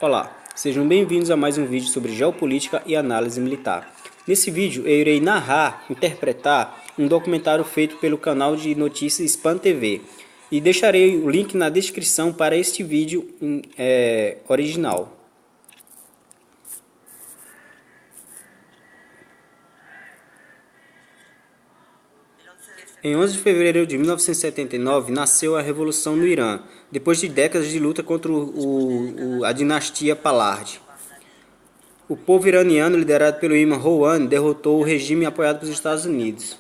Olá, sejam bem-vindos a mais um vídeo sobre geopolítica e análise militar. Nesse vídeo eu irei interpretar um documentário feito pelo canal de notícias Spam TV e deixarei o link na descrição para este vídeo original. Em 11 de fevereiro de 1979, nasceu a Revolução no Irã, depois de décadas de luta contra a dinastia Pahlavi. O povo iraniano, liderado pelo imã Rouhani, derrotou o regime apoiado pelos Estados Unidos.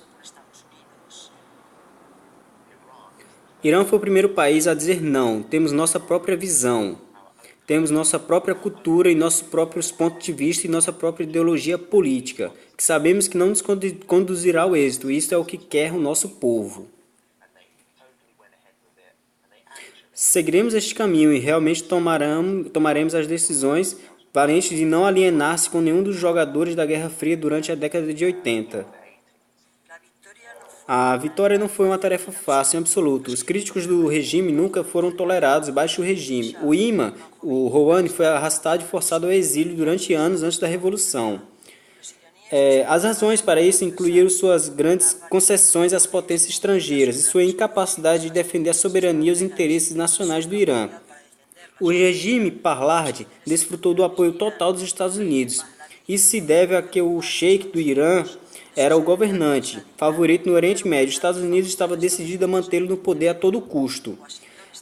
Irã foi o primeiro país a dizer não, temos nossa própria visão, temos nossa própria cultura e nossos próprios pontos de vista e nossa própria ideologia política, que sabemos que não nos conduzirá ao êxito, e isso é o que quer o nosso povo. Seguiremos este caminho e realmente tomaremos as decisões valentes de não alienar-se com nenhum dos jogadores da Guerra Fria durante a década de 80. A vitória não foi uma tarefa fácil em absoluto. Os críticos do regime nunca foram tolerados baixo o regime. O imã, o Rouhani, foi arrastado e forçado ao exílio durante anos antes da Revolução. As razões para isso incluíram suas grandes concessões às potências estrangeiras e sua incapacidade de defender a soberania e os interesses nacionais do Irã. O regime Pahlavi desfrutou do apoio total dos Estados Unidos. Isso se deve a que o sheik do Irã era o governante favorito no Oriente Médio. Os Estados Unidos estava decidido a mantê-lo no poder a todo custo.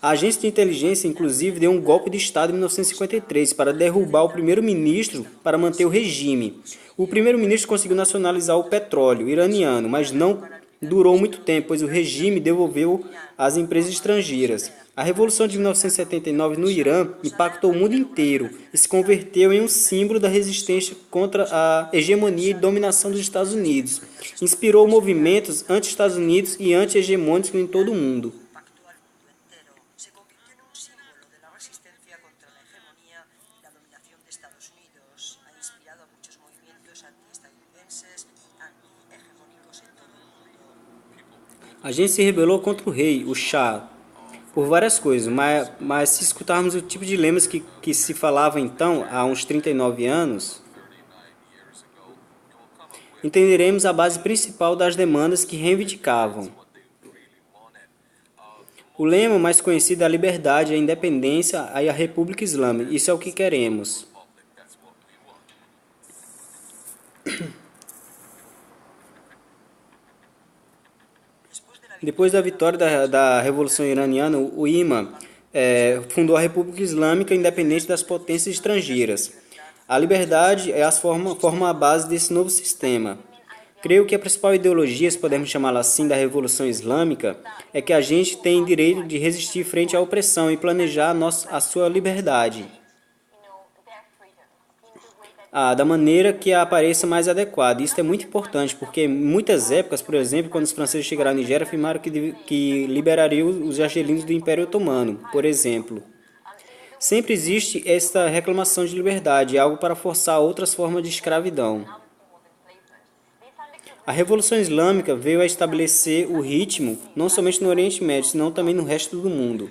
A agência de inteligência, inclusive, deu um golpe de Estado em 1953 para derrubar o primeiro-ministro para manter o regime. O primeiro-ministro conseguiu nacionalizar o petróleo iraniano, mas não durou muito tempo, pois o regime devolveu às empresas estrangeiras. A Revolução de 1979 no Irã impactou o mundo inteiro e se converteu em um símbolo da resistência contra a hegemonia e dominação dos Estados Unidos. Inspirou movimentos anti-Estados Unidos e anti-hegemônicos em todo o mundo. A gente se rebelou contra o rei, o Shah, por várias coisas, mas se escutarmos o tipo de lemas que se falava então, há uns 39 anos, entenderemos a base principal das demandas que reivindicavam. O lema mais conhecido é a liberdade, a independência e a República Islâmica. Isso é o que queremos. Depois da vitória da Revolução Iraniana, o imã fundou a República Islâmica independente das potências estrangeiras. A liberdade forma a base desse novo sistema. Creio que a principal ideologia, se podemos chamá-la assim, da Revolução Islâmica, é que a gente tem direito de resistir frente à opressão e planejar a sua liberdade da maneira que a pareça mais adequada. Isso é muito importante, porque em muitas épocas, por exemplo, quando os franceses chegaram à Nigéria, afirmaram que liberariam os argelinos do Império Otomano, por exemplo. Sempre existe esta reclamação de liberdade, algo para forçar outras formas de escravidão. A Revolução Islâmica veio a estabelecer o ritmo, não somente no Oriente Médio, senão também no resto do mundo.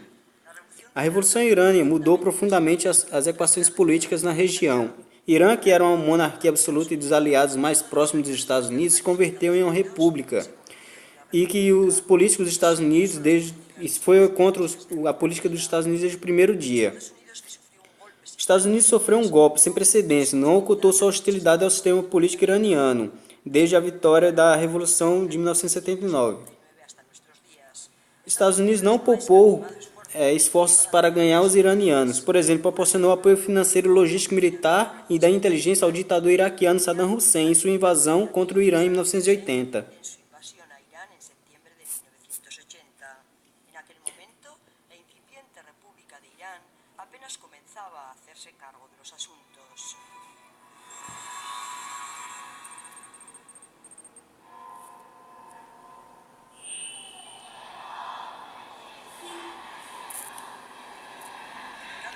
A Revolução Irânia mudou profundamente as equações políticas na região. Irã, que era uma monarquia absoluta e dos aliados mais próximos dos Estados Unidos, se converteu em uma república. E que os políticos dos Estados Unidos foi contra a política dos Estados Unidos desde o primeiro dia. Os Estados Unidos sofreu um golpe sem precedentes, não ocultou sua hostilidade ao sistema político iraniano, desde a vitória da Revolução de 1979. Os Estados Unidos não poupou esforços para ganhar os iranianos. Por exemplo, proporcionou apoio financeiro, logístico, militar e da inteligência ao ditador iraquiano Saddam Hussein em sua invasão contra o Irã em 1980.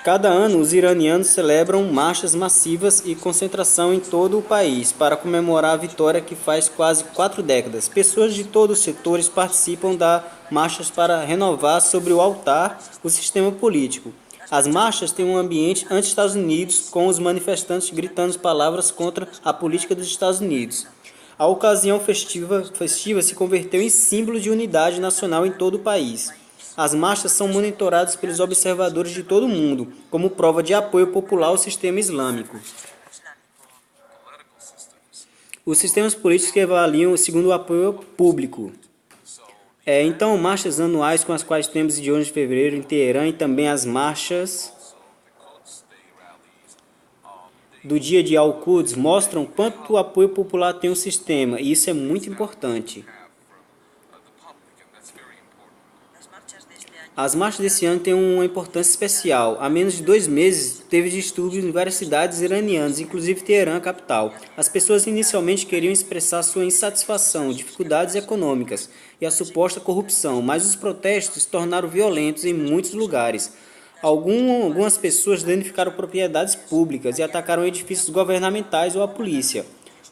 Cada ano, os iranianos celebram marchas massivas e concentração em todo o país para comemorar a vitória que faz quase 4 décadas. Pessoas de todos os setores participam das marchas para renovar sobre o altar o sistema político. As marchas têm um ambiente anti-Estados Unidos, com os manifestantes gritando palavras contra a política dos Estados Unidos. A ocasião festiva se converteu em símbolo de unidade nacional em todo o país. As marchas são monitoradas pelos observadores de todo o mundo, como prova de apoio popular ao sistema islâmico. Os sistemas políticos que avaliam segundo o apoio público. Então, marchas anuais com as quais temos de 11 de fevereiro em Teherã e também as marchas do dia de Al-Quds mostram quanto apoio popular tem o sistema, e isso é muito importante. As marchas desse ano têm uma importância especial. Há menos de 2 meses, teve distúrbios em várias cidades iranianas, inclusive Teherã, a capital. As pessoas inicialmente queriam expressar sua insatisfação, dificuldades econômicas e a suposta corrupção, mas os protestos se tornaram violentos em muitos lugares. Algumas pessoas danificaram propriedades públicas e atacaram edifícios governamentais ou a polícia.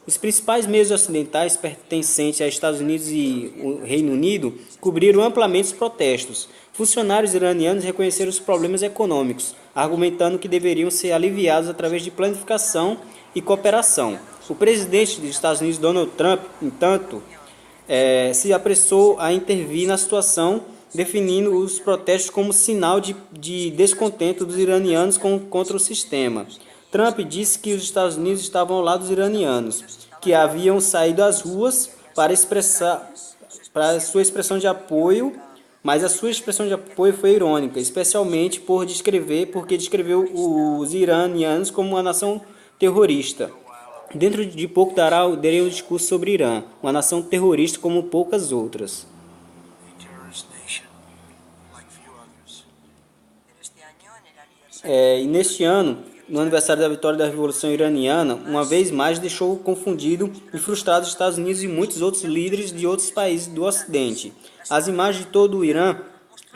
Os principais meios ocidentais pertencentes a Estados Unidos e o Reino Unido cobriram amplamente os protestos. Funcionários iranianos reconheceram os problemas econômicos, argumentando que deveriam ser aliviados através de planificação e cooperação. O presidente dos Estados Unidos, Donald Trump, entanto, se apressou a intervir na situação, definindo os protestos como sinal de descontento dos iranianos contra o sistema. Trump disse que os Estados Unidos estavam ao lado dos iranianos, que haviam saído às ruas para sua expressão de apoio, mas a sua expressão de apoio foi irônica, especialmente porque descreveu os iranianos como uma nação terrorista. Dentro de pouco darei um discurso sobre Irã, uma nação terrorista como poucas outras. E neste ano, no aniversário da vitória da Revolução Iraniana, uma vez mais deixou confundido e frustrado os Estados Unidos e muitos outros líderes de outros países do Ocidente. As imagens de todo o Irã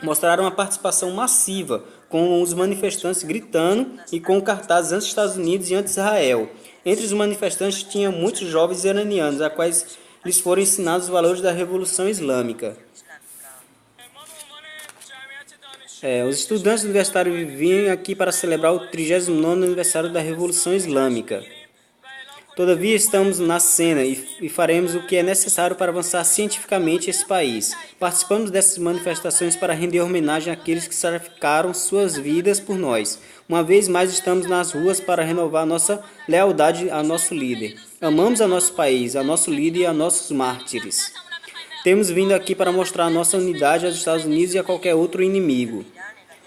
mostraram uma participação massiva, com os manifestantes gritando e com cartazes anti-Estados Unidos e anti-Israel. Entre os manifestantes tinha muitos jovens iranianos, a quais lhes foram ensinados os valores da Revolução Islâmica. Os estudantes universitários vinham aqui para celebrar o 39º aniversário da Revolução Islâmica. Todavia, estamos na cena e faremos o que é necessário para avançar cientificamente esse país. Participamos dessas manifestações para render homenagem àqueles que sacrificaram suas vidas por nós. Uma vez mais, estamos nas ruas para renovar nossa lealdade a nosso líder. Amamos a nosso país, a nosso líder e a nossos mártires. Temos vindo aqui para mostrar nossa unidade aos Estados Unidos e a qualquer outro inimigo.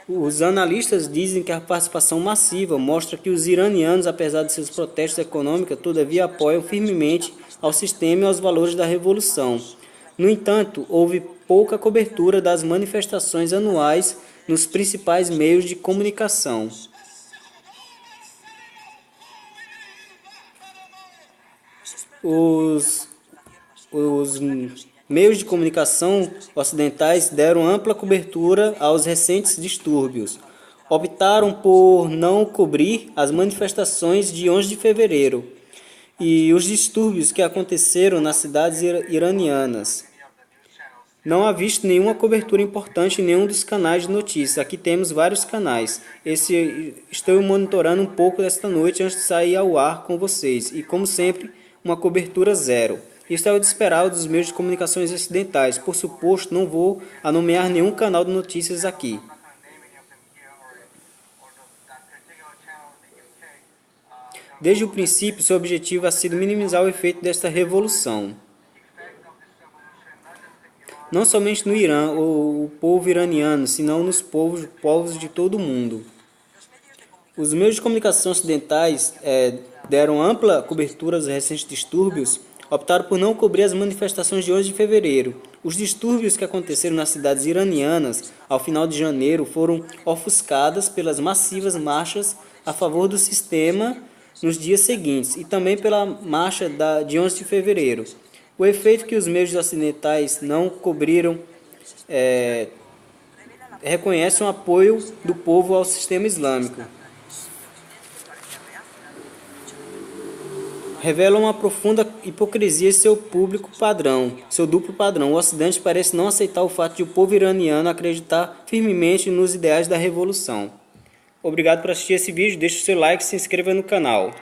Os analistas dizem que a participação massiva mostra que os iranianos, apesar de seus protestos econômicos, todavia apoiam firmemente ao sistema e aos valores da revolução. No entanto, houve pouca cobertura das manifestações anuais nos principais meios de comunicação. Os meios de comunicação ocidentais deram ampla cobertura aos recentes distúrbios. Optaram por não cobrir as manifestações de 11 de fevereiro e os distúrbios que aconteceram nas cidades iranianas. Não há visto nenhuma cobertura importante em nenhum dos canais de notícias. Aqui temos vários canais. Estou monitorando um pouco esta noite antes de sair ao ar com vocês. E, como sempre, uma cobertura zero. Isto é o de esperar dos meios de comunicações ocidentais. Por suposto, não vou nomear nenhum canal de notícias aqui. Desde o princípio, seu objetivo ha sido minimizar o efeito desta revolução. Não somente no Irã ou o povo iraniano, senão nos povos de todo o mundo. Os meios de comunicação ocidentais deram ampla cobertura aos recentes distúrbios, optaram por não cobrir as manifestações de 11 de fevereiro. Os distúrbios que aconteceram nas cidades iranianas ao final de janeiro foram ofuscadas pelas massivas marchas a favor do sistema nos dias seguintes e também pela marcha de 11 de fevereiro. O efeito que os meios ocidentais não cobriram reconhece um apoio do povo ao sistema islâmico. Revela uma profunda hipocrisia em seu duplo padrão. O Ocidente parece não aceitar o fato de o povo iraniano acreditar firmemente nos ideais da revolução. Obrigado por assistir esse vídeo, deixe o seu like e se inscreva no canal.